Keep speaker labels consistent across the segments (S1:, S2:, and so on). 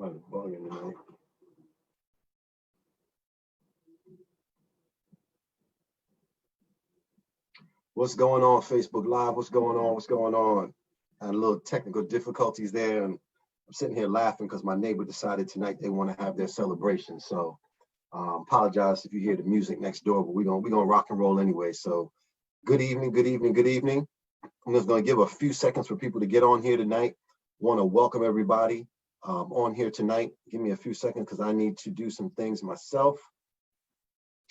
S1: Bugging tonight. What's going on, Facebook Live? What's going on? What's going on? I had a little technical difficulties there, and I'm sitting here laughing because my neighbor decided tonight they want to have their celebration. So apologize if you hear the music next door, but we're gonna rock and roll anyway. So good evening, good evening, good evening. I'm just gonna give a few seconds for people to get on here tonight. Want to welcome everybody on here tonight. Give me a few seconds because I need to do some things myself.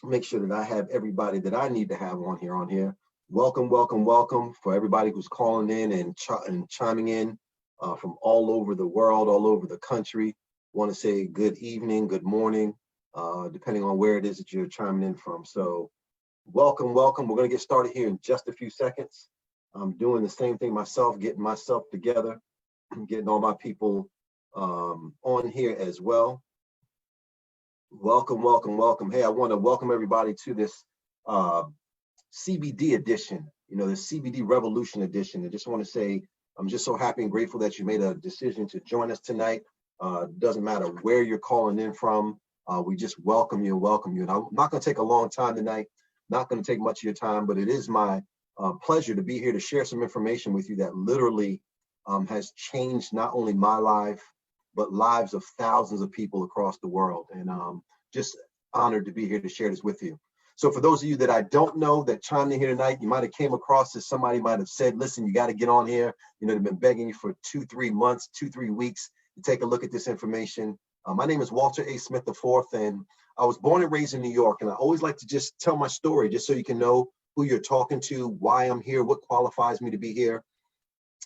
S1: Make sure that I have everybody that I need to have on here. Welcome, welcome, welcome for everybody who's calling in and chiming in from all over the world, all over the country. Want to say good evening, good morning, depending on where it is that you're chiming in from. So welcome, welcome. We're going to get started here in just a few seconds. I'm doing the same thing myself, getting myself together, getting all my people on here as well. Welcome, welcome, welcome. Hey, I want to welcome everybody to this CBD edition, the CBD Revolution edition. I just want to say I'm just so happy and grateful that you made a decision to join us tonight. Doesn't matter where you're calling in from. We just welcome you. And I'm not going to take a long time tonight, not going to take much of your time, but it is my pleasure to be here to share some information with you that literally has changed not only my life, but lives of thousands of people across the world. And just honored to be here to share this with you. So for those of you that I don't know that chimed in here tonight, you might have came across this, somebody might have said, listen, you got to get on here. They've been begging you for 2-3 months, 2-3 weeks to take a look at this information. My name is Walter A. Smith IV, and I was born and raised in New York. And I always like to just tell my story just so you can know who you're talking to, why I'm here, what qualifies me to be here.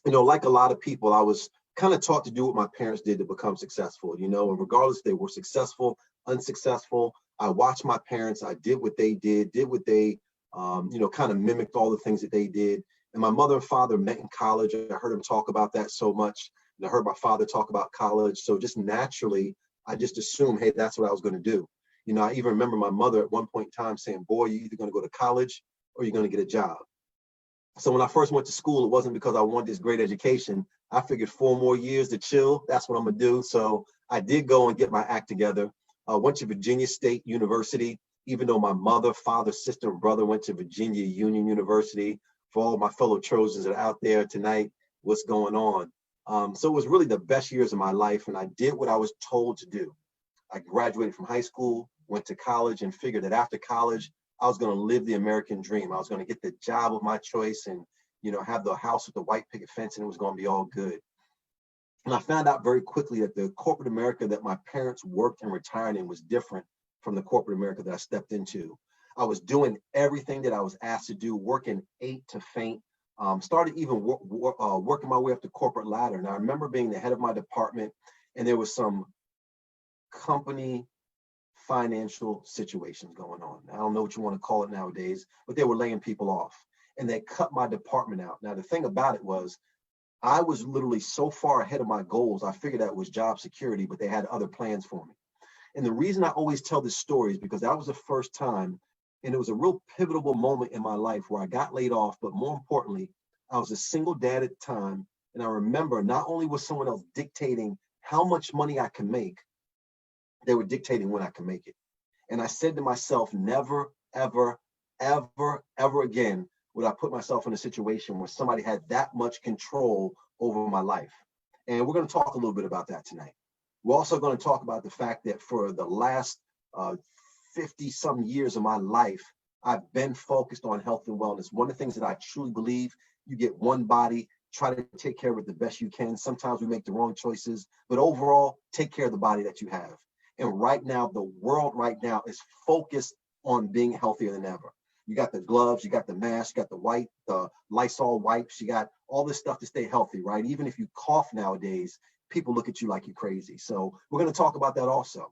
S1: Like a lot of people, I was kind of taught to do what my parents did to become successful, and regardless if they were successful, unsuccessful, I watched my parents, I did what they did what they, kind of mimicked all the things that they did. And my mother and father met in college. I heard them talk about that so much. And I heard my father talk about college. So just naturally, I just assumed, hey, that's what I was going to do. I even remember my mother at one point in time saying, boy, you're either going to go to college or you're going to get a job. So when I first went to school, it wasn't because I wanted this great education. I figured 4 more years to chill, that's what I'm gonna do. So I did go and get my act together. Went to Virginia State University, even though my mother, father, sister, and brother went to Virginia Union University. For all my fellow Trojans that are out there tonight, what's going on? So it was really the best years of my life, and I did what I was told to do. I graduated from high school, went to college, and figured that after college, I was going to live the American dream. I was going to get the job of my choice and, have the house with the white picket fence, and it was going to be all good. And I found out very quickly that the corporate America that my parents worked and retired in was different from the corporate America that I stepped into. I was doing everything that I was asked to do, working 8 to faint, started even working my way up the corporate ladder. And I remember being the head of my department, and there was some company financial situations going on. I don't know what you want to call it nowadays, but they were laying people off and they cut my department out. Now, the thing about it was I was literally so far ahead of my goals. I figured that was job security, but they had other plans for me. And the reason I always tell this story is because that was the first time, and it was a real pivotal moment in my life where I got laid off, but more importantly, I was a single dad at the time. And I remember not only was someone else dictating how much money I could make, they were dictating when I could make it. And I said to myself, never, ever, ever, ever again would I put myself in a situation where somebody had that much control over my life. And we're going to talk a little bit about that tonight. We're also going to talk about the fact that for the last 50 some years of my life, I've been focused on health and wellness. One of the things that I truly believe, you get one body, try to take care of it the best you can. Sometimes we make the wrong choices, but overall, take care of the body that you have. And right now, the world right now is focused on being healthier than ever. You got the gloves, you got the mask, you got the Lysol wipes, you got all this stuff to stay healthy, right? Even if you cough nowadays, people look at you like you're crazy. So we're going to talk about that also.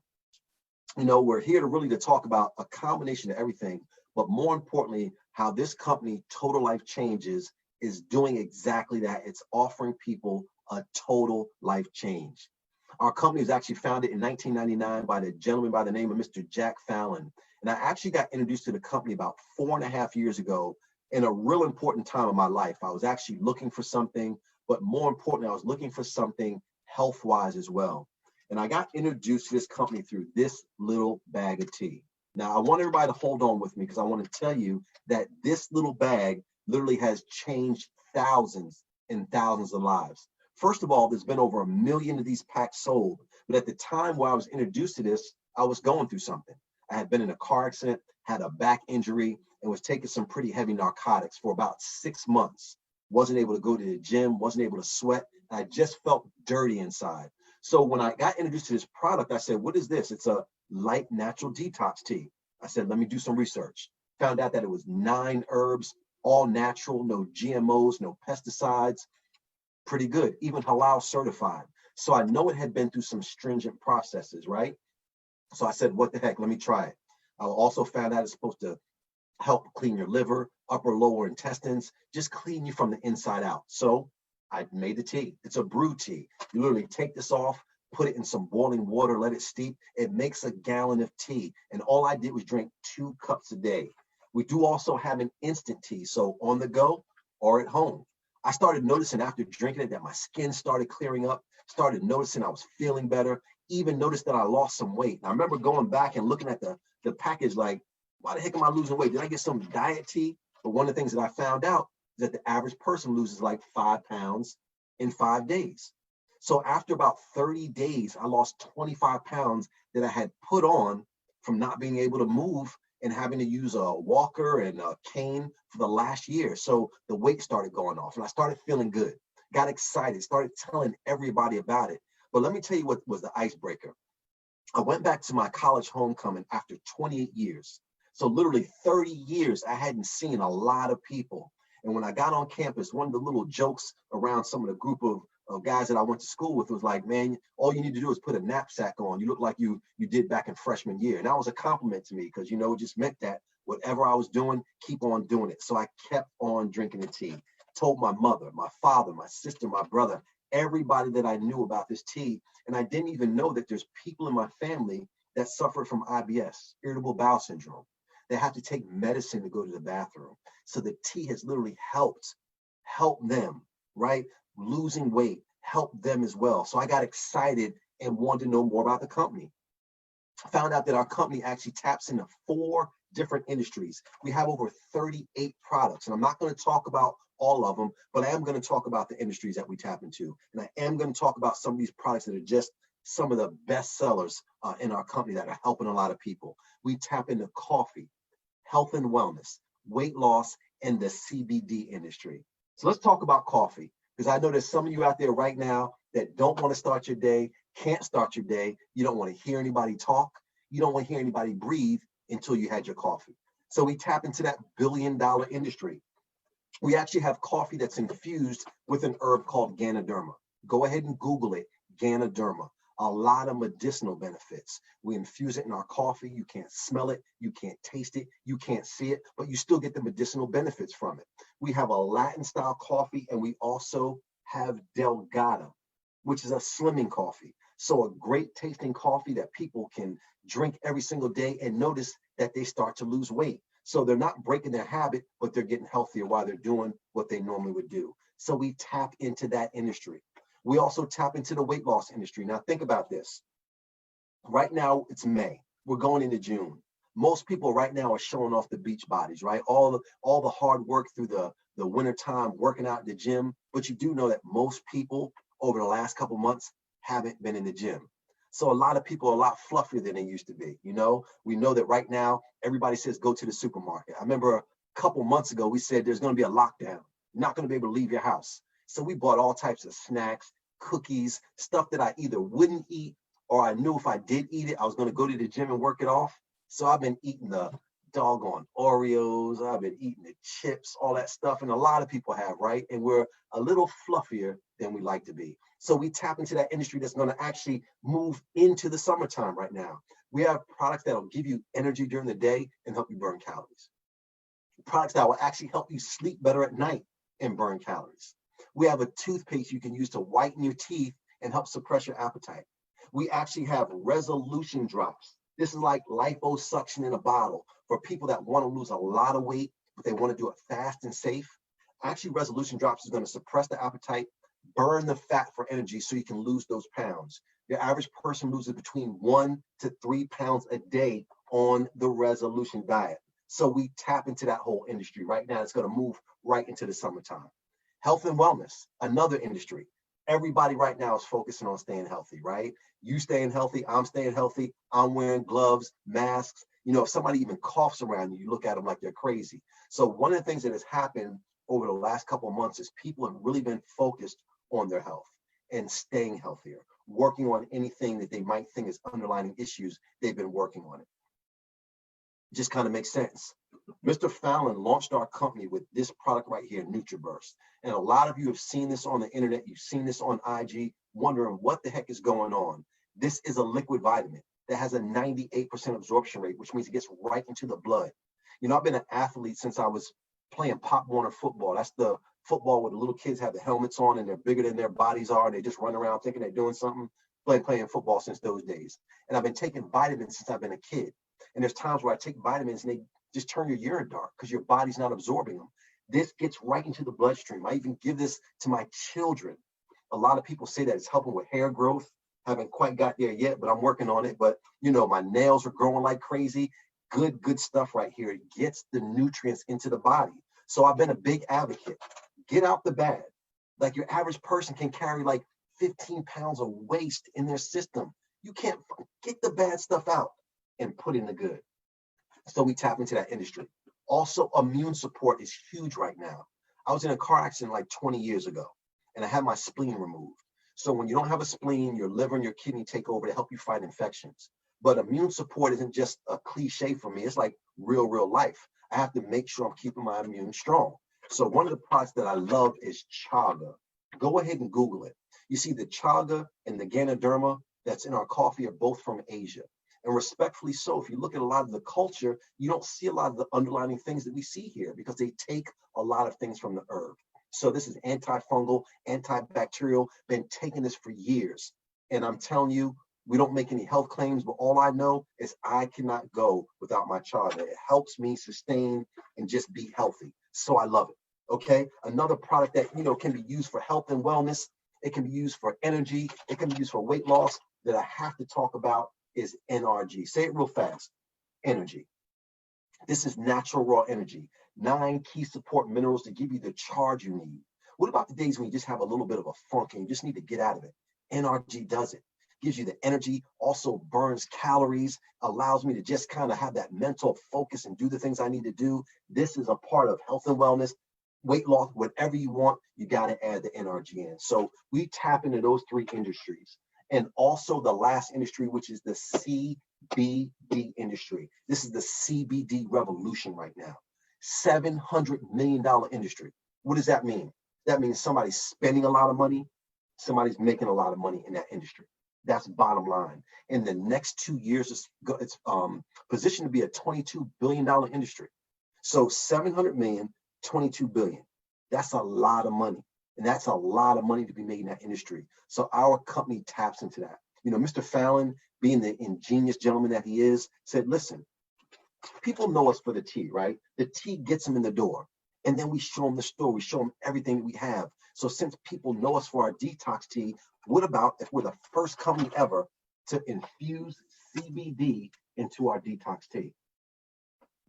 S1: We're here to talk about a combination of everything, but more importantly, how this company, Total Life Changes, is doing exactly that. It's offering people a total life change. Our company was actually founded in 1999 by the gentleman by the name of Mr. Jack Fallon. And I actually got introduced to the company about 4.5 years ago in a real important time of my life. I was actually looking for something, but more importantly, I was looking for something health-wise as well. And I got introduced to this company through this little bag of tea. Now, I want everybody to hold on with me because I want to tell you that this little bag literally has changed thousands and thousands of lives. First of all, there's been over 1 million of these packs sold. But at the time where I was introduced to this, I was going through something. I had been in a car accident, had a back injury, and was taking some pretty heavy narcotics for about 6 months. Wasn't able to go to the gym, wasn't able to sweat. And I just felt dirty inside. So when I got introduced to this product, I said, what is this? It's a light natural detox tea. I said, let me do some research. Found out that it was 9 herbs, all natural, no GMOs, no pesticides. Pretty good, even halal certified. So I know it had been through some stringent processes, right? So I said, what the heck, let me try it. I also found out it's supposed to help clean your liver, upper, lower intestines, just clean you from the inside out. So I made the tea. It's a brew tea. You literally take this off, put it in some boiling water, let it steep. It makes a gallon of tea. And all I did was drink 2 cups a day. We do also have an instant tea, so on the go or at home. I started noticing after drinking it that my skin started clearing up, started noticing I was feeling better, even noticed that I lost some weight. And I remember going back and looking at the package like, why the heck am I losing weight? Did I get some diet tea? But one of the things that I found out is that the average person loses like 5 pounds in 5 days. So after about 30 days, I lost 25 pounds that I had put on from not being able to move and having to use a walker and a cane for the last year. So the weight started going off and I started feeling good, got excited, started telling everybody about it. But let me tell you what was the icebreaker. I went back to my college homecoming after 28 years. So literally 30 years, I hadn't seen a lot of people. And when I got on campus, one of the little jokes around some of the group of guys that I went to school with was like, man, all you need to do is put a knapsack on. You look like you did back in freshman year. And that was a compliment to me because, you know, it just meant that whatever I was doing, keep on doing it. So I kept on drinking the tea. Told my mother, my father, my sister, my brother, everybody that I knew about this tea. And I didn't even know that there's people in my family that suffer from IBS, irritable bowel syndrome. They have to take medicine to go to the bathroom. So the tea has literally helped them, right? Losing weight, help them as well. So I got excited and wanted to know more about the company. Found out that our company actually taps into 4 different industries. We have over 38 products, and I'm not going to talk about all of them, but I am going to talk about the industries that we tap into. And I am going to talk about some of these products that are just some of the best sellers in our company that are helping a lot of people. We tap into coffee, health and wellness, weight loss, and the CBD industry. So let's talk about coffee, because I know there's some of you out there right now that don't want to start your day, can't start your day. You don't want to hear anybody talk. You don't want to hear anybody breathe until you had your coffee. So we tap into that billion-dollar industry. We actually have coffee that's infused with an herb called Ganoderma. Go ahead and Google it, Ganoderma. A lot of medicinal benefits. We infuse it in our coffee. You can't smell it, you can't taste it, you can't see it, but you still get the medicinal benefits from it. We have a Latin style coffee, and we also have Delgada, which is a slimming coffee. So a great tasting coffee that people can drink every single day and notice that they start to lose weight. So they're not breaking their habit, but they're getting healthier while they're doing what they normally would do. So we tap into that industry. We also tap into the weight loss industry. Now think about this. Right now it's May. We're going into June. Most people right now are showing off the beach bodies, right? All the hard work through the winter time, working out in the gym. But you do know that most people over the last couple months haven't been in the gym. So a lot of people are a lot fluffier than they used to be. You know, we know that right now, everybody says, go to the supermarket. I remember a couple months ago, we said there's going to be a lockdown. You're not going to be able to leave your house. So we bought all types of snacks, cookies, stuff that I either wouldn't eat, or I knew if I did eat it, I was going to go to the gym and work it off. So I've been eating the doggone Oreos. I've been eating the chips, all that stuff. And a lot of people have, right? And we're a little fluffier than we like to be. So we tap into that industry that's going to actually move into the summertime right now. We have products that will give you energy during the day and help you burn calories. Products that will actually help you sleep better at night and burn calories. We have a toothpaste you can use to whiten your teeth and help suppress your appetite. We actually have resolution drops. This is like liposuction in a bottle for people that want to lose a lot of weight, but they want to do it fast and safe. Actually, resolution drops is going to suppress the appetite, burn the fat for energy so you can lose those pounds. Your average person loses between 1 to 3 pounds a day on the resolution diet. So we tap into that whole industry right now. It's going to move right into the summertime. Health and wellness, another industry. Everybody right now is focusing on staying healthy, right? You staying healthy, I'm staying healthy, I'm wearing gloves, masks. You know, if somebody even coughs around you, you look at them like they're crazy. So one of the things that has happened over the last couple of months is people have really been focused on their health and staying healthier, working on anything that they might think is underlying issues. They've been working on it. Just kind of makes sense. Mr. Fallon launched our company with this product right here, NutriBurst. And a lot of you have seen this on the internet. You've seen this on IG, wondering what the heck is going on. This is a liquid vitamin that has a 98% absorption rate, which means it gets right into the blood. You know, I've been an athlete since I was playing Pop Warner football. That's the football where the little kids have the helmets on and they're bigger than their bodies are. And they just run around thinking they're doing something, playing football since those days. And I've been taking vitamins since I've been a kid. And there's times where I take vitamins and they just turn your urine dark because your body's not absorbing them. This gets right into the bloodstream. I even give this to my children. A lot of people say that it's helping with hair growth. Haven't quite got there yet, but I'm working on it. But, you know, my nails are growing like crazy. Good stuff right here. It gets the nutrients into the body. So I've been a big advocate. Get out the bad. Like your average person can carry like 15 pounds of waste in their system. You can't get the bad stuff out and put in the good. So we tap into that industry. Also, immune support is huge right now. I was in a car accident like 20 years ago, and I had my spleen removed. So when you don't have a spleen, your liver and your kidney take over to help you fight infections. But immune support isn't just a cliche for me. It's like real life. I have to make sure I'm keeping my immune strong. So one of the products that I love is chaga. Go ahead and Google it. You see the chaga and the Ganoderma that's in our coffee are both from Asia. And respectfully so, if you look at a lot of the culture, you don't see a lot of the underlying things that we see here because they take a lot of things from the herb. So this is antifungal, antibacterial, been taking this for years. And I'm telling you, we don't make any health claims, but all I know is I cannot go without my chaga. It helps me sustain and just be healthy. So I love it. Okay. Another product that, you know, can be used for health and wellness. It can be used for energy. It can be used for weight loss that I have to talk about is NRG. Say it real fast. Energy. This is natural raw energy. 9 key support minerals to give you the charge you need. What about the days when you just have a little bit of a funk and you just need to get out of it? NRG does it. Gives you the energy, also burns calories, allows me to just kind of have that mental focus and do the things I need to do. This is a part of health and wellness, weight loss, whatever you want, you got to add the NRG in. So we tap into those 3 industries. And also the last industry, which is the CBD industry. This is the CBD revolution right now. $700 million industry. What does that mean? That means somebody's spending a lot of money, somebody's making a lot of money in that industry. That's bottom line. In the next 2 years, it's positioned to be a $22 billion industry. So 700 million, 22 billion. That's a lot of money. And that's a lot of money to be made in that industry. So our company taps into that. You know, Mr. Fallon, being the ingenious gentleman that he is, said, listen, people know us for the tea, right? The tea gets them in the door. And then we show them the store. We show them everything that we have. So since people know us for our detox tea, what about if we're the first company ever to infuse CBD into our detox tea?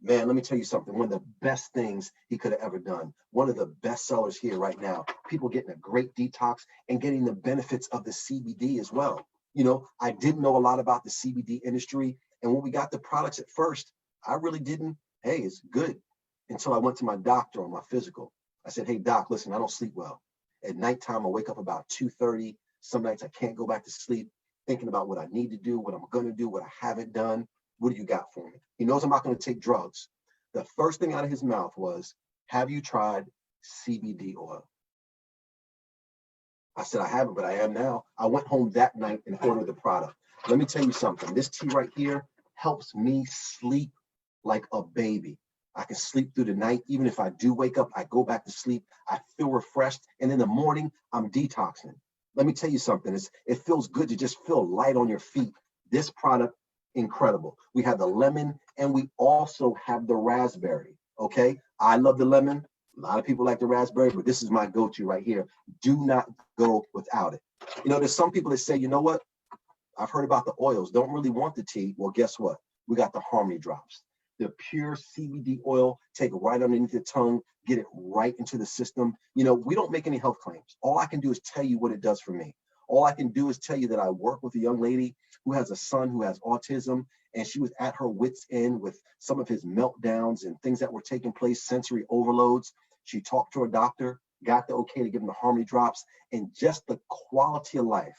S1: Man, let me tell you something. One of the best things he could have ever done. One of the best sellers here right now. People getting a great detox and getting the benefits of the CBD as well. You know, I didn't know a lot about the CBD industry. And when we got the products at first, I really didn't. Hey, it's good. Until I went to my doctor on my physical. I said, hey, doc, listen, I don't sleep well. At nighttime, I wake up about 2:30. Some nights I can't go back to sleep, thinking about what I need to do, what I'm going to do, what I haven't done. What do you got for me? He knows I'm not going to take drugs. The first thing out of his mouth was, have you tried CBD oil? I said, I haven't, but I am now. I went home that night and ordered the product. Let me tell you something. This tea right here helps me sleep like a baby. I can sleep through the night. Even if I do wake up, I go back to sleep. I feel refreshed. And in the morning, I'm detoxing. Let me tell you something. It feels good to just feel light on your feet. This product, incredible. We have the lemon and we also have the raspberry. Okay. I love the lemon. A lot of people like the raspberry, but this is my go-to right here. Do not go without it. You know, there's some people that say, you know what? I've heard about the oils, don't really want the tea. Well, guess what? We got the Harmony Drops. The pure CBD oil, take it right underneath the tongue, get it right into the system. You know, we don't make any health claims. All I can do is tell you what it does for me. All I can do is tell you that I work with a young lady who has a son who has autism, and she was at her wit's end with some of his meltdowns and things that were taking place, sensory overloads. She talked to her doctor, got the okay to give him the Harmony Drops, and just the quality of life,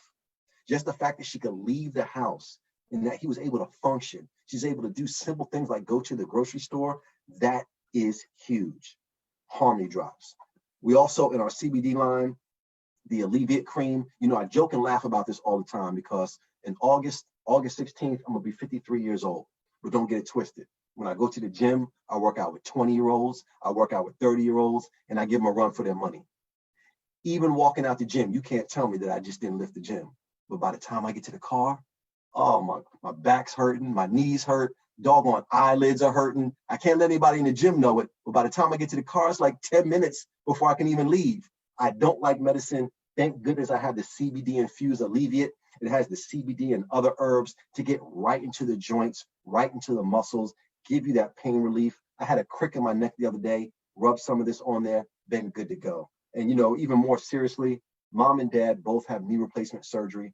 S1: just the fact that she could leave the house and that he was able to function. She's able to do simple things like go to the grocery store. That is huge. Harmony Drops. We also, in our CBD line, the Alleviate Cream. You know, I joke and laugh about this all the time because in August 16th, I'm gonna be 53 years old, but don't get it twisted. When I go to the gym, I work out with 20-year-olds, I work out with 30-year-olds, and I give them a run for their money. Even walking out the gym, you can't tell me that I just didn't lift the gym. But by the time I get to the car, oh, my back's hurting, my knees hurt, doggone eyelids are hurting. I can't let anybody in the gym know it, but by the time I get to the car, it's like 10 minutes before I can even leave. I don't like medicine. Thank goodness I have the CBD infused Alleviate. It has the CBD and other herbs to get right into the joints, right into the muscles, give you that pain relief. I had a crick in my neck the other day, rubbed some of this on there, been good to go. And you know, even more seriously, mom and dad both have knee replacement surgery.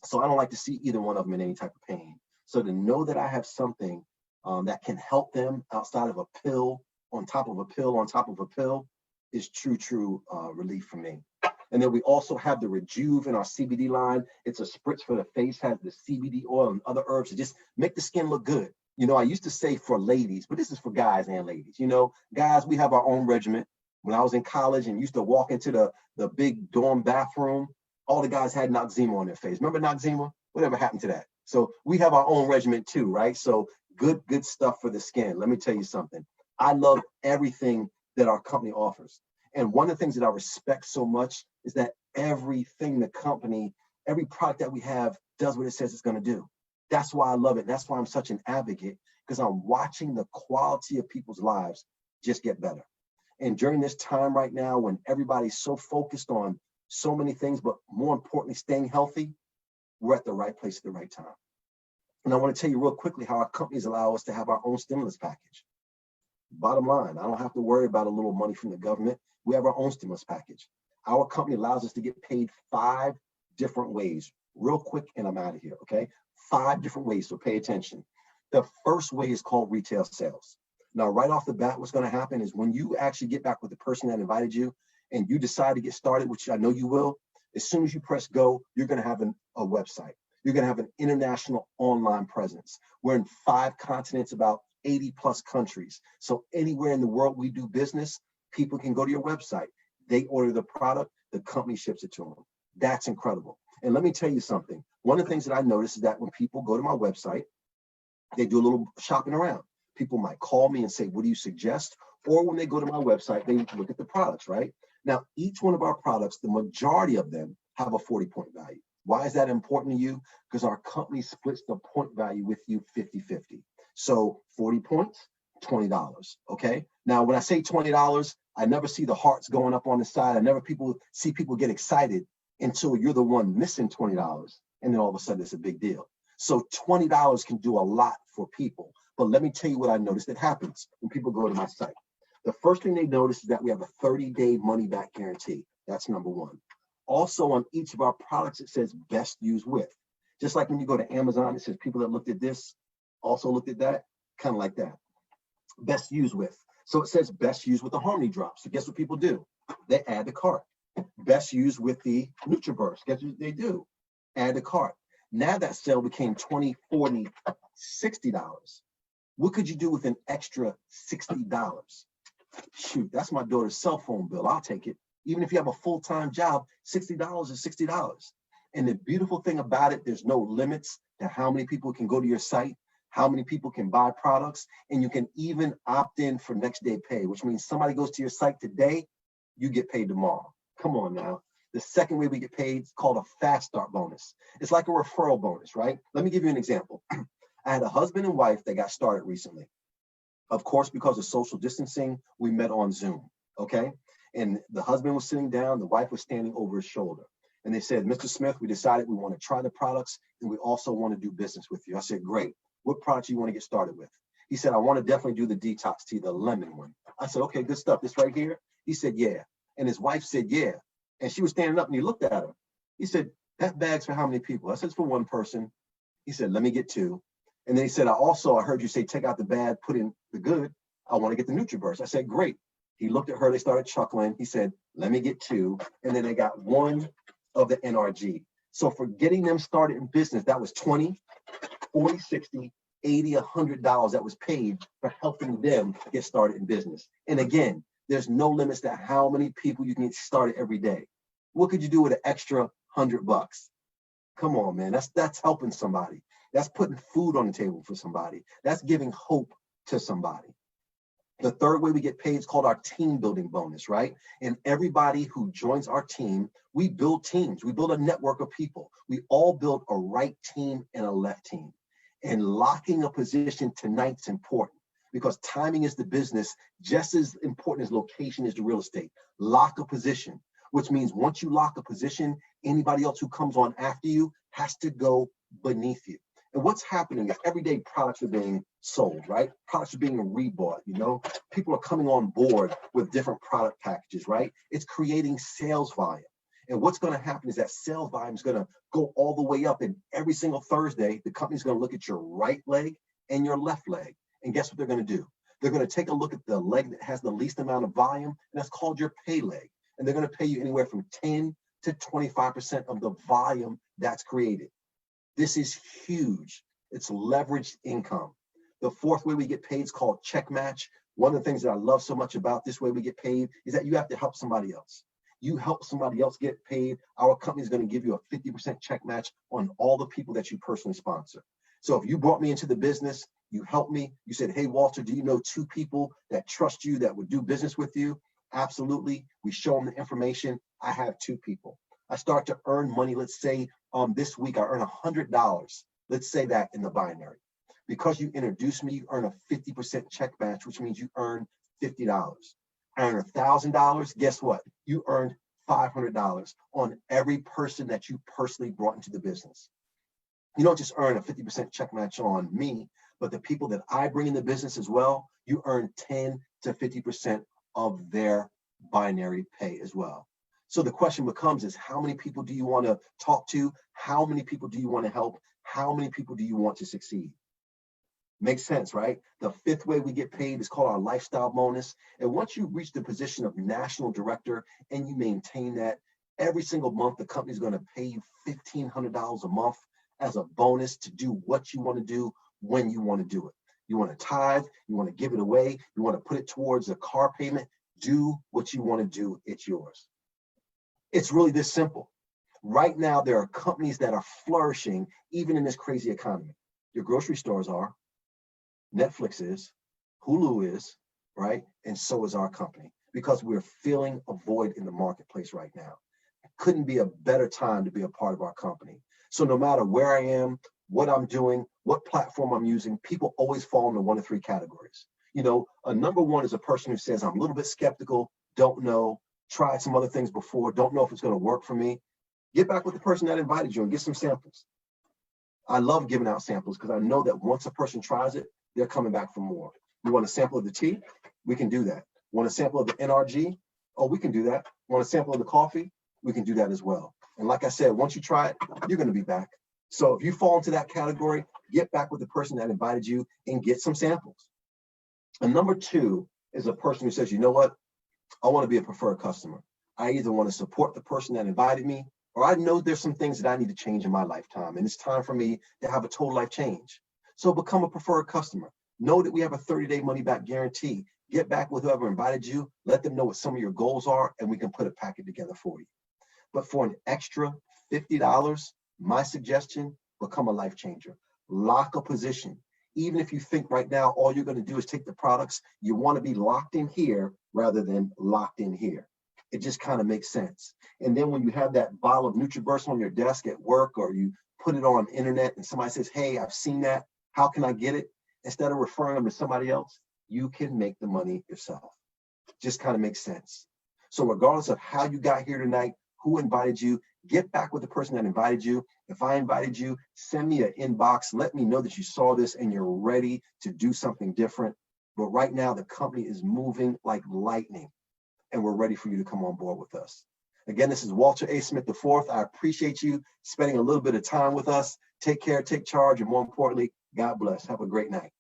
S1: So I don't like to see either one of them in any type of pain. So to know that I have something that can help them outside of a pill, on top of a pill, on top of a pill, is true relief for me. And then we also have the Rejuve in our CBD line. It's a spritz for the face, has the CBD oil and other herbs to just make the skin look good. You know, I used to say for ladies, but this is for guys and ladies. You know, guys, we have our own regimen. When I was in college and used to walk into the big dorm bathroom, all the guys had Noxzema on their face. Remember Noxzema? Whatever happened to that? So we have our own regimen too, right? So good stuff for the skin. Let me tell you something. I love everything that our company offers. And one of the things that I respect so much is that everything the company, every product that we have does what it says it's going to do. That's why I love it. That's why I'm such an advocate, because I'm watching the quality of people's lives just get better. And during this time right now, when everybody's so focused on so many things, but more importantly, staying healthy, we're at the right place at the right time. And I want to tell you real quickly how our companies allow us to have our own stimulus package. Bottom line, I don't have to worry about a little money from the government. We have our own stimulus package. Our company allows us to get paid 5 different ways. Real quick, and I'm out of here, okay? 5 different ways, so pay attention. The first way is called retail sales. Now, right off the bat, what's going to happen is when you actually get back with the person that invited you and you decide to get started, which I know you will, as soon as you press go, you're going to have a website. You're going to have an international online presence. We're in 5 continents, about 80 plus countries. So anywhere in the world we do business, people can go to your website. They order the product, the company ships it to them. That's incredible. And let me tell you something. One of the things that I notice is that when people go to my website, they do a little shopping around. People might call me and say, what do you suggest? Or when they go to my website, they look at the products, right? Now, each one of our products, the majority of them have a 40-point value. Why is that important to you? Because our company splits the point value with you 50-50. So 40 points, $20, okay? Now, when I say $20, I never see the hearts going up on the side. I never see people get excited until you're the one missing $20. And then all of a sudden it's a big deal. So $20 can do a lot for people. But let me tell you what I noticed that happens when people go to my site. The first thing they notice is that we have a 30-day money-back guarantee. That's number one. Also, on each of our products, it says best used with. Just like when you go to Amazon, it says people that looked at this also looked at that, kind of like that. Best used with. So it says best used with the Harmony Drops. So guess what people do? They add the cart. Best used with the NutriBurst. Guess what they do? Add the cart. Now that sale became $20, $40, $60. What could you do with an extra $60? Shoot, that's my daughter's cell phone bill. I'll take it. Even if you have a full-time job, $60 is $60. And the beautiful thing about it, there's no limits to how many people can go to your site, how many people can buy products, and you can even opt in for next day pay, which means somebody goes to your site today, you get paid tomorrow. Come on now. The second way we get paid is called a fast start bonus. It's like a referral bonus, right? Let me give you an example. I had a husband and wife that got started recently. Of course, because of social distancing, we met on Zoom, okay? And the husband was sitting down, the wife was standing over his shoulder. And they said, Mr. Smith, we decided we want to try the products and we also want to do business with you. I said, great. What product do you want to get started with? He said, I want to definitely do the detox tea, the lemon one. I said, okay, good stuff. This right here? He said, yeah. And his wife said, yeah. And she was standing up and he looked at her. He said, that bag's for how many people? I said, it's for one person. He said, let me get two. And then he said, I heard you say, take out the bad, put in the good. I want to get the NutriBurst. I said, great. He looked at her, they started chuckling. He said, let me get two. And then they got one of the NRG. So for getting them started in business, that was 20, 40, 60, 80, $100 that was paid for helping them get started in business. And again, there's no limits to how many people you can get started every day. What could you do with an extra $100? Come on, man, that's helping somebody. That's putting food on the table for somebody. That's giving hope to somebody. The third way we get paid is called our team building bonus, right? And everybody who joins our team, we build teams. We build a network of people. We all build a right team and a left team. And locking a position tonight's important because timing is the business, just as important as location is the real estate. Lock a position, which means once you lock a position, anybody else who comes on after you has to go beneath you. And what's happening is every day products are being sold, right? Products are being rebought, you know? People are coming on board with different product packages, right? It's creating sales volume. And what's going to happen is that sales volume is going to go all the way up. And every single Thursday, the company's going to look at your right leg and your left leg. And guess what they're going to do? They're going to take a look at the leg that has the least amount of volume, and that's called your pay leg. And they're going to pay you anywhere from 10 to 25% of the volume that's created. This is huge. It's leveraged income. The fourth way we get paid is called check match. One of the things that I love so much about this way we get paid is that you have to help somebody else. You help somebody else get paid, our company is going to give you a 50% check match on all the people that you personally sponsor. So if you brought me into the business, you helped me, you said, hey, Walter, do you know 2 people that trust you that would do business with you? Absolutely. We show them the information. I have 2 people. I start to earn money. Let's say this week I earn $100. Let's say that in the binary. Because you introduced me, you earn a 50% check match, which means you earn $50. I earn $1,000. Guess what? You earned $500 on every person that you personally brought into the business. You don't just earn a 50% check match on me, but the people that I bring in the business as well, you earn 10 to 50% of their binary pay as well. So the question becomes is how many people do you want to talk to? How many people do you want to help? How many people do you want to succeed? Makes sense, right? The fifth way we get paid is called our lifestyle bonus. And once you reach the position of national director and you maintain that, every single month, the company's going to pay you $1,500 a month as a bonus to do what you want to do when you want to do it. You want to tithe, you want to give it away, you want to put it towards a car payment, do what you want to do, it's yours. It's really this simple. Right now, there are companies that are flourishing even in this crazy economy. Your grocery stores are, Netflix is, Hulu is, right? And so is our company because we're filling a void in the marketplace right now. Couldn't be a better time to be a part of our company. So no matter where I am, what I'm doing, what platform I'm using, people always fall into one of 3 categories. You know, a number one is a person who says, I'm a little bit skeptical, don't know, tried some other things before, don't know if it's going to work for me. Get back with the person that invited you and get some samples. I love giving out samples because I know that once a person tries it, they're coming back for more. You want a sample of the tea? We can do that. Want a sample of the NRG? Oh, we can do that. Want a sample of the coffee? We can do that as well. And like I said, once you try it, you're going to be back. So if you fall into that category, get back with the person that invited you and get some samples. And number 2 is a person who says, you know what? I want to be a preferred customer. I either want to support the person that invited me, or I know there's some things that I need to change in my lifetime. And it's time for me to have a total life change. So become a preferred customer. Know that we have a 30-day money back guarantee. Get back with whoever invited you. Let them know what some of your goals are, and we can put a packet together for you. But for an extra $50, my suggestion, become a life changer. Lock a position. Even if you think right now, all you're going to do is take the products, you want to be locked in here rather than locked in here. It just kind of makes sense. And then when you have that bottle of NutriBurst on your desk at work, or you put it on the internet and somebody says, hey, I've seen that. How can I get it? Instead of referring them to somebody else, you can make the money yourself. Just kind of makes sense. So regardless of how you got here tonight, who invited you. Get back with the person that invited you. If I invited you, send me an inbox. Let me know that you saw this and you're ready to do something different. But right now, the company is moving like lightning, and we're ready for you to come on board with us. Again, this is Walter A. Smith IV. I appreciate you spending a little bit of time with us. Take care, take charge, and more importantly, God bless. Have a great night.